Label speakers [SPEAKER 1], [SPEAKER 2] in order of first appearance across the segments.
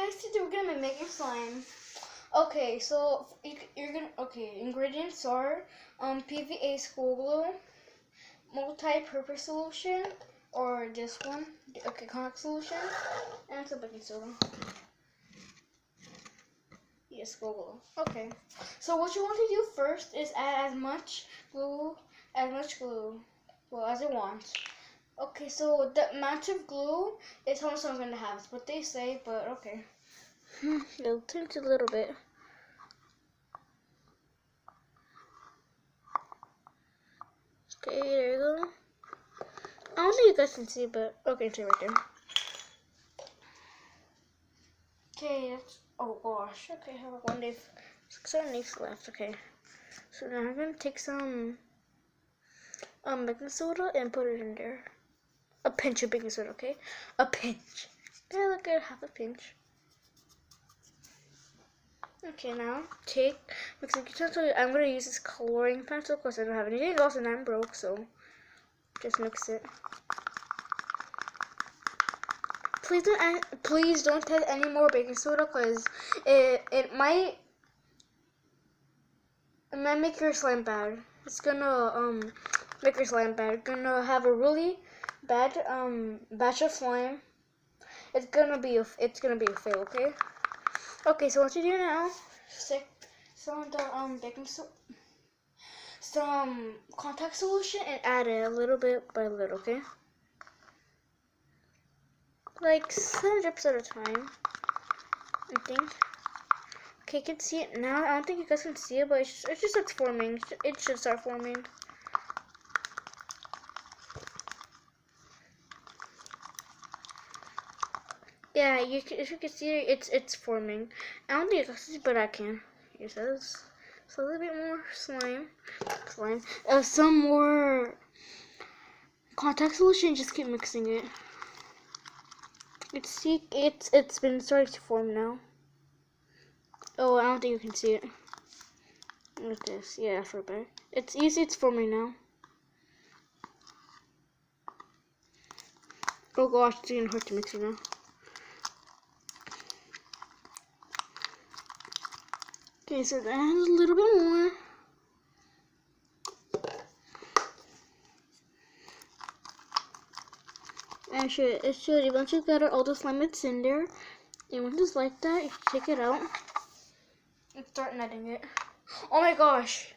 [SPEAKER 1] guys, today we're gonna be making slime. Okay, so you're gonna ingredients are PVA school glue, multi-purpose solution, or this one, contact solution, and some baking soda. Yes, school glue. Okay, so what you want to do first is add as much glue as you want. Okay, so the amount of glue is how much I'm gonna have. It's what they say, but okay. It'll change a little bit. Okay, there you go. I don't think you guys can see, but okay, it's right there. Okay, that's, oh gosh. Okay, I have like 1 day, 7 days left. Okay, so now I'm gonna take some baking soda and put it in there. A pinch of baking soda, okay? A pinch. Yeah, look at half a pinch. Okay, now take mixing utensil. I'm gonna use this coloring pencil because I don't have anything else and I'm broke, so just mix it. Please don't add any more baking soda because it might make your slime bad. It's gonna make your slime bad. Gonna have a really bad batch of slime. It's gonna be a fail, okay? Okay, so what you do now? Stick some of the some contact solution and add it a little bit by little, okay? Like 7 drips at a time, I think. Okay, you can see it now. I don't think you guys can see it, but it just starts forming. It should start forming. Yeah, if you can see it, it's forming. I don't think you can see, but I can. It says so a little bit more slime. Some more contact solution. Just keep mixing it. It's been starting to form now. Oh, I don't think you can see it. Look at this. Yeah, for better. It's easy. It's forming now. Oh gosh, it's getting hard to mix it now. Okay, so that has a little bit more. And it should eventually gather all the slime that's in there. And when it's like that, you take it out and start netting it. Oh my gosh!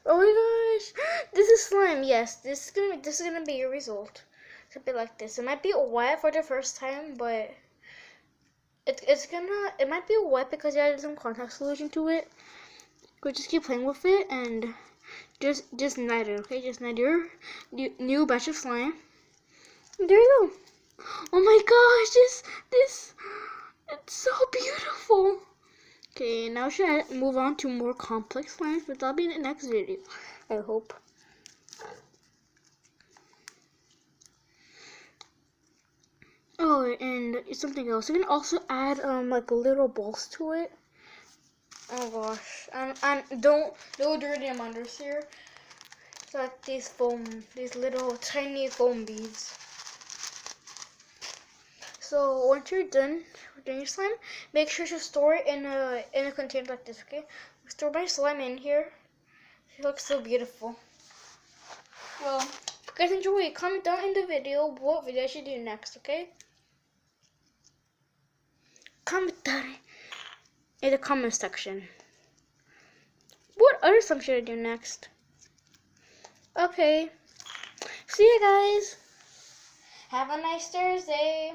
[SPEAKER 1] Oh my gosh! This is slime. Yes, this is gonna be your result. Something like this. It might be wet for the first time, but it might be wet because you added some contact solution to it. But just keep playing with it and just net it, okay? Just net your new batch of slime. And there you go. Oh my gosh, this it's so beautiful. Okay, now should I move on to more complex slimes, but that'll be in the next video, I hope. Oh, and something else. You can also add like little balls to it. Oh gosh, and don't dirty them under here. It's like these little tiny foam beads. So once you're done with your slime, make sure to store it in a container like this. Okay, store my slime in here. It looks so beautiful. Well, if you guys enjoy, comment down in the video what video I should do next. Okay. Comment down in the comment section. What other slime should I do next? Okay. See you guys. Have a nice Thursday.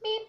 [SPEAKER 1] Beep.